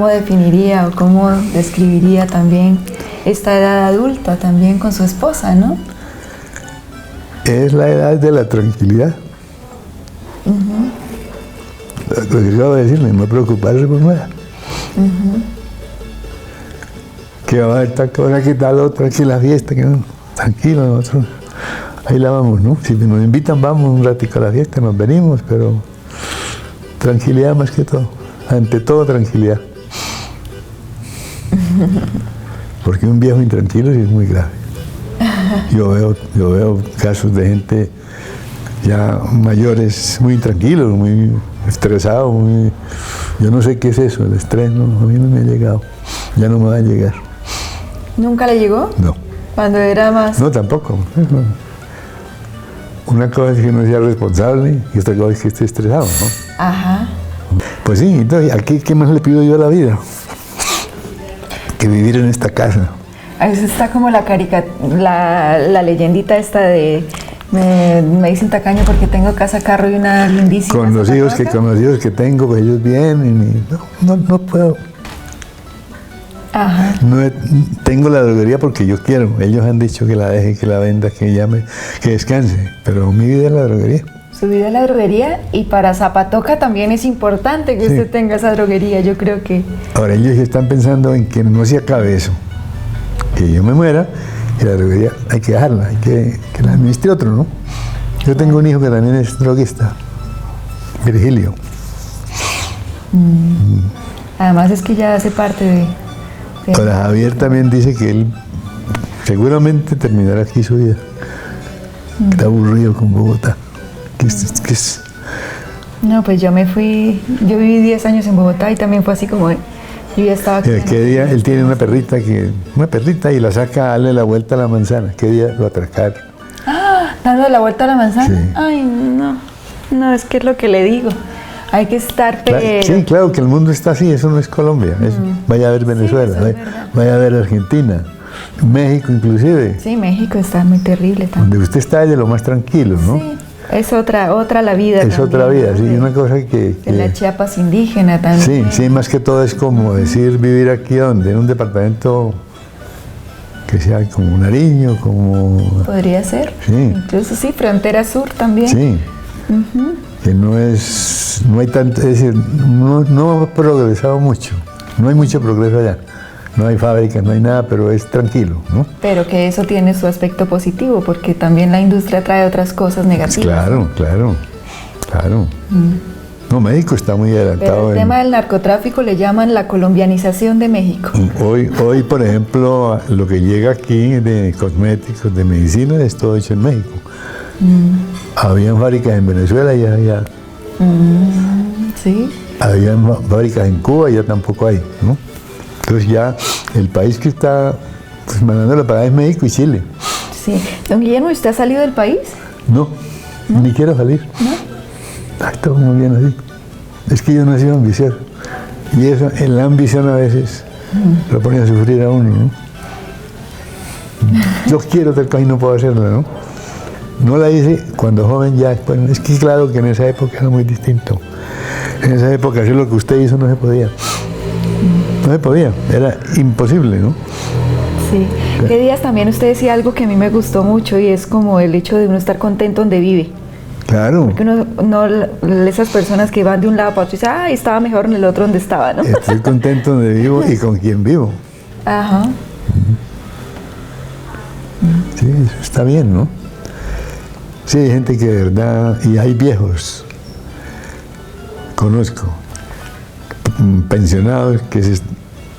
definiría o cómo describiría también esta edad adulta también con su esposa, ¿no? Es la edad de la tranquilidad. Lo que acabo de decirle, no preocuparse por nada. Que va a haber tal cosa, que tal otra, que la fiesta, que no. Tranquilo, nosotros ahí la vamos, ¿no? Si nos invitan, vamos un ratico a la fiesta, nos venimos, pero tranquilidad más que todo. Ante todo, tranquilidad. Porque un viejo intranquilo sí es muy grave. Yo veo casos de gente ya mayores muy intranquilos, muy estresados, yo no sé qué es eso, el estrés, no, a mí no me ha llegado, ya no me va a llegar. ¿Nunca le llegó? No. Cuando era más... No, tampoco. Una cosa es que uno sea responsable y otra cosa es que esté estresado, ¿no? Ajá. Pues sí, entonces, ¿a qué más le pido yo a la vida? Que vivir en esta casa. Ahí está como la leyendita esta de me dicen tacaño porque tengo casa, carro y una lindísima con los hijos que tengo, pues ellos vienen y no puedo. Ajá. Tengo la droguería porque yo quiero. Ellos han dicho que la deje, que la venda, que descanse. Pero mi vida es la droguería. Su vida es la droguería, y para Zapatoca también es importante que usted tenga esa droguería, yo creo que... Ahora ellos están pensando en que no se acabe eso, que yo me muera y la droguería hay que dejarla, hay que la administre otro, ¿no? Yo tengo un hijo que también es droguista, Virgilio. Además es que ya hace parte de... Ahora Javier también dice que él seguramente terminará aquí su vida. Está aburrido con Bogotá. No, pues yo viví 10 años en Bogotá y también fue así como yo ya estaba aquí. ¿Qué día él tiene una perrita y la saca a darle la vuelta a la manzana? ¿Qué día lo atracaron? ¿Dando la vuelta a la manzana? Sí. Ay, no, es que es lo que le digo. Hay que estar Sí, claro que el mundo está así, eso no es Colombia. Vaya a ver Venezuela, sí, vaya a ver Argentina, México inclusive. Sí, México está muy terrible también. Donde usted está es de lo más tranquilo, ¿no? Sí, es otra la vida. Es también, otra vida, ¿no? sí, una cosa que... De la Chiapas indígena también. Sí, más que todo es como decir vivir aquí donde, en un departamento que sea como Nariño, como... Podría ser. Sí. Incluso sí, frontera sur también. Sí. Que no hay tanto, es decir, no ha progresado mucho, no hay mucho progreso allá, no hay fábricas, no hay nada, pero es tranquilo, ¿no? Pero que eso tiene su aspecto positivo, porque también la industria trae otras cosas negativas. Claro. No, México está muy adelantado. Pero el tema del narcotráfico le llaman la colombianización de México. Hoy, por ejemplo, lo que llega aquí de cosméticos, de medicina, es todo hecho en México. Habían fábricas en Venezuela, ya. Sí. Habían fábricas en Cuba, ya tampoco hay, ¿no? Entonces ya el país que está pues, mandando la parada es México y Chile. Sí. Don Guillermo, ¿usted ha salido del país? No, ni quiero salir. ¿No? Ay, todo muy bien así. Es que yo no he sido ambicioso. Y eso, en la ambición a veces lo pone a sufrir a uno, ¿no? Yo quiero tal cosa y no puedo hacerlo, ¿no? No la hice cuando joven, ya después. Es que claro que en esa época era muy distinto. En esa época hacer lo que usted hizo no se podía. No se podía, era imposible, ¿no? Sí. ¿Qué días también usted decía algo que a mí me gustó mucho, y es como el hecho de uno estar contento donde vive? Claro. Porque esas personas que van de un lado para otro y dicen, ay, estaba mejor en el otro donde estaba, ¿no? Estoy contento donde vivo y con quien vivo. Ajá. Sí, eso está bien, ¿no? Sí, hay gente que de verdad, y hay viejos, conozco, pensionados que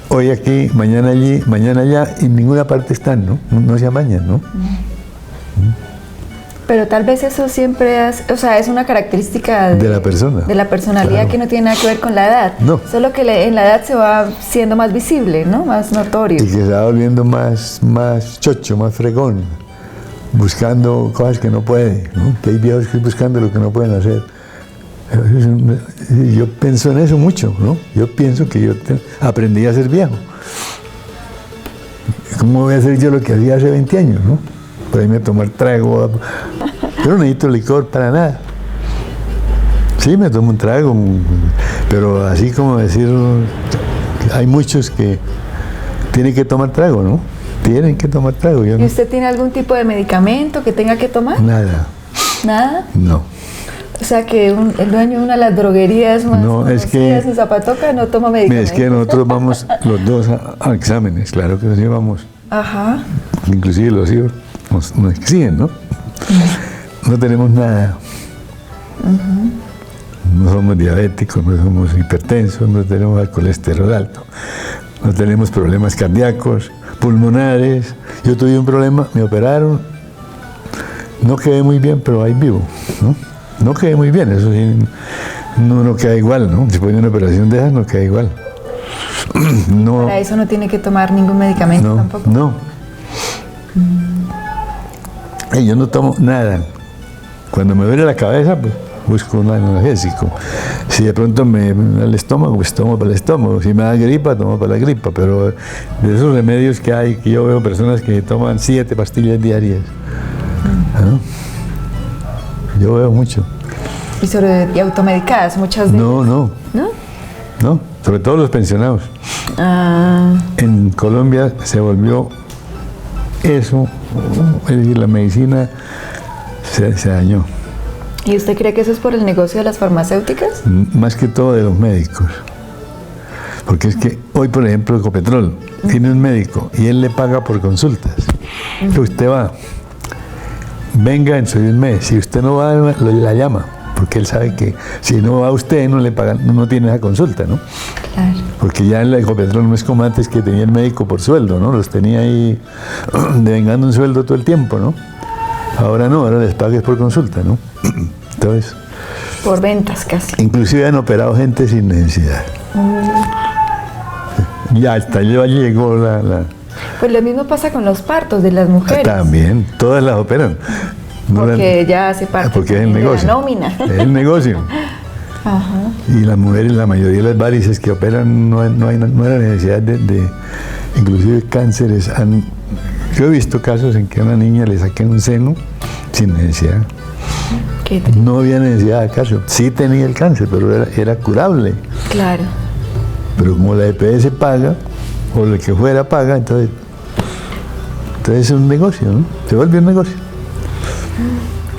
hoy aquí, mañana allí, mañana allá, y en ninguna parte están, ¿no? No se amañan, ¿no? Pero tal vez eso siempre es una característica de la persona. De la personalidad, claro, que no tiene nada que ver con la edad. No. Solo que en la edad se va siendo más visible, ¿no? Más notorio. Y que se va volviendo más chocho, más fregón, buscando cosas que no puede, ¿no? Que hay viejos que buscando lo que no pueden hacer. Yo pienso en eso mucho, ¿no? Yo pienso que yo aprendí a ser viejo. ¿Cómo voy a hacer yo lo que hacía hace 20 años, no? Por ahí me tomar trago. Yo no necesito licor para nada. Sí, me tomo un trago, pero así como decir, hay muchos que tienen que tomar trago, ¿no? Tienen que tomar trago. ¿Y usted tiene algún tipo de medicamento que tenga que tomar? Nada. ¿Nada? No. O sea que el dueño de una de las droguerías más conocidas en Zapatoca no toma medicamentos. Es que nosotros vamos los dos a exámenes, claro que sí vamos. Ajá. Inclusive los hijos nos exigen, ¿no? No tenemos nada. No somos diabéticos, no somos hipertensos, no tenemos el colesterol alto, no tenemos problemas cardíacos, pulmonares. Yo tuve un problema, me operaron, no quedé muy bien, pero ahí vivo, ¿no? No quedé muy bien, eso sí, no queda igual, ¿no? Después de una operación de esas no queda igual. No, para eso no tiene que tomar ningún medicamento tampoco. No. Yo no tomo nada. Cuando me duele la cabeza, pues busco un analgésico. Si de pronto me da el estómago, pues tomo para el estómago. Si me da gripa, tomo para la gripa. Pero de esos remedios que hay, que yo veo personas que toman 7 pastillas diarias. ¿No? Yo veo mucho. ¿Y automedicadas muchas veces? No, ¿No? sobre todo los pensionados. En Colombia se volvió eso, es decir, la medicina se dañó. ¿Y usted cree que eso es por el negocio de las farmacéuticas? Más que todo de los médicos. Porque es que hoy, por ejemplo, Ecopetrol tiene un médico y él le paga por consultas. Usted va, venga en un mes. Si usted no va, la llama. Porque él sabe que si no va usted, no le pagan, no tiene esa consulta, ¿no? Claro. Porque ya en la Ecopetrol no es como antes, que tenía el médico por sueldo, ¿no? Los tenía ahí devengando un sueldo todo el tiempo, ¿no? Ahora no, ahora les pagues por consulta, ¿no? Entonces, por ventas casi. inclusive han operado gente sin necesidad. Ya hasta llegó la... Pues lo mismo pasa con los partos de las mujeres. También, todas las operan. No porque ya hace parte porque es el de negocio. la nómina. Es el negocio. Ajá. Y las mujeres, la mayoría de las varices que operan, no hay la necesidad de inclusive cánceres. Yo he visto casos en que a una niña le saquen un seno sin necesidad. Qué triste. No había necesidad de caso. Sí tenía el cáncer, pero era curable. Claro. Pero como la EPS paga, o lo que fuera paga, entonces es un negocio, ¿no? Se vuelve un negocio.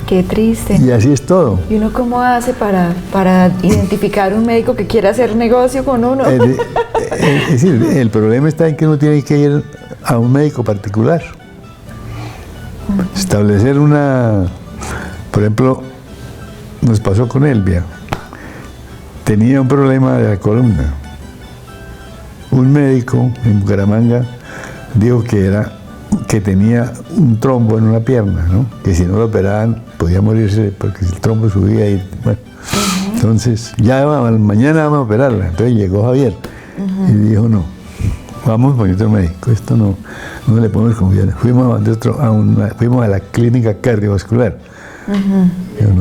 Qué triste. Y así es todo. ¿Y uno cómo hace para identificar un médico que quiera hacer negocio con uno? Es decir, el problema está en que uno tiene que ir a un médico particular. Establecer por ejemplo, nos pasó con Elvia. Tenía un problema de la columna. Un médico en Bucaramanga dijo que tenía un trombo en una pierna, ¿no? Que si no lo operaban podía morirse porque el trombo subía y bueno. Entonces, mañana vamos a operarla. Entonces llegó Javier y dijo, no, vamos con otro médico, esto no le podemos confiar. Fuimos a la clínica cardiovascular.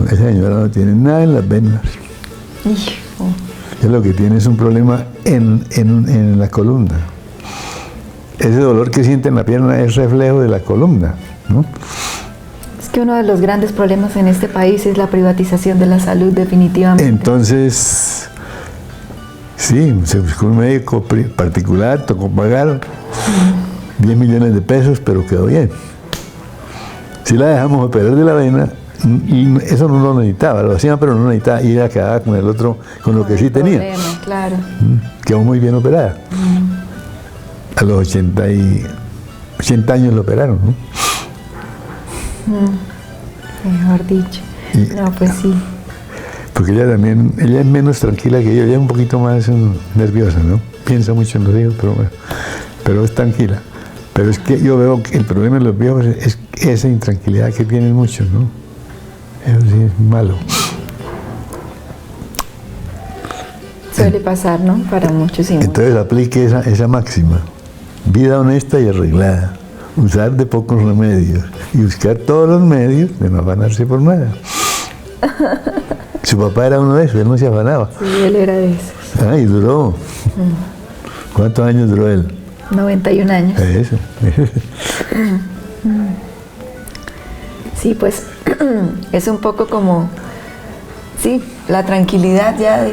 Esa señora no tiene nada en las venas. Hijo. Lo que tiene es un problema en la columna. Ese dolor que siente en la pierna es reflejo de la columna, ¿no? Es que uno de los grandes problemas en este país es la privatización de la salud, definitivamente. Entonces, sí, se buscó un médico particular, tocó pagar 10 millones de pesos, pero quedó bien. Si la dejamos operar de la vena, y eso no lo necesitaba, lo hacían, pero no necesitaba, y ella quedaba con el otro, con lo que sí tenía. Problema, claro. Quedó muy bien operada. A los 80 años lo operaron, ¿no? Mejor dicho. No, pues sí. Porque ella es menos tranquila que yo, ella es un poquito más nerviosa, ¿no? Piensa mucho en los hijos, pero es tranquila. Pero es que yo veo que el problema de los viejos es esa intranquilidad que tienen muchos, ¿no? Eso sí es malo. Suele pasar, ¿no? Para muchos y muchos. Entonces aplique esa máxima. Vida honesta y arreglada. Usar de pocos remedios. Y buscar todos los medios de no afanarse por nada. Su papá era uno de esos, él no se afanaba. Sí, él era de esos. Y duró. ¿Cuántos años duró él? 91 años. Eso. Sí, pues es un poco como, sí, la tranquilidad ya de...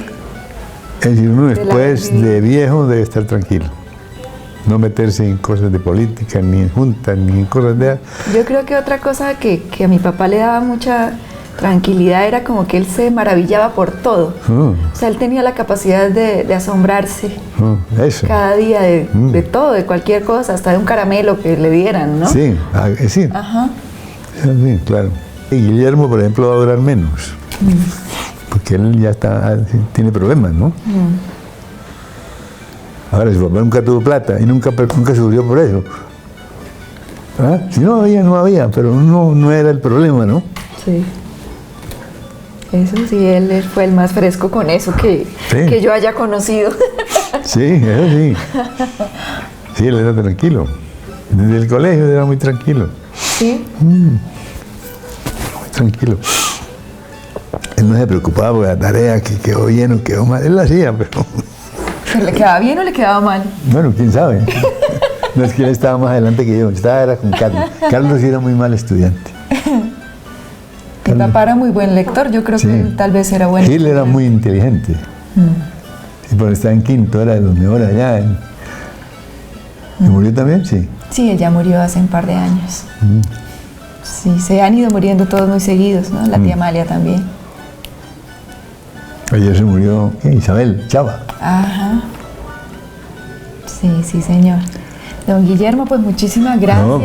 Es decir, uno después de viejo debe estar tranquilo. No meterse en cosas de política, ni en juntas, ni en cosas de... Yo creo que otra cosa que a mi papá le daba mucha tranquilidad era como que él se maravillaba por todo. O sea, él tenía la capacidad de asombrarse eso. cada día de todo, de cualquier cosa, hasta de un caramelo que le dieran, ¿no? Sí, sí. Ajá. Sí, claro. Y Guillermo, por ejemplo, va a durar menos. Porque él ya tiene problemas, ¿no? Ahora, su papá nunca tuvo plata y nunca sufrió por eso. Si no había, pero no era el problema, ¿no? Sí. Eso sí, él fue el más fresco con eso que yo haya conocido. Sí, eso sí. Sí, él era tranquilo. Desde el colegio era muy tranquilo. Sí. Muy tranquilo. Él no se preocupaba por la tarea, que quedó bien o quedó mal. Él la hacía, pero ¿Pero le quedaba bien o le quedaba mal? bueno, quién sabe. No es que él estaba más adelante que yo. Era con Carlos. Carlos sí era muy mal estudiante. Mi papá era muy buen lector, yo creo Sí. que él tal vez era bueno. Él era muy inteligente. Y por estar en quinto, era de los mejores allá. ¿Se murió también? Sí. Sí, él ya murió hace un par de años. Sí, se han ido muriendo todos muy seguidos, ¿no? La tía Amalia también. Ayer se murió Isabel Chava. Ajá. Sí, sí, señor. Don Guillermo, pues muchísimas gracias. No.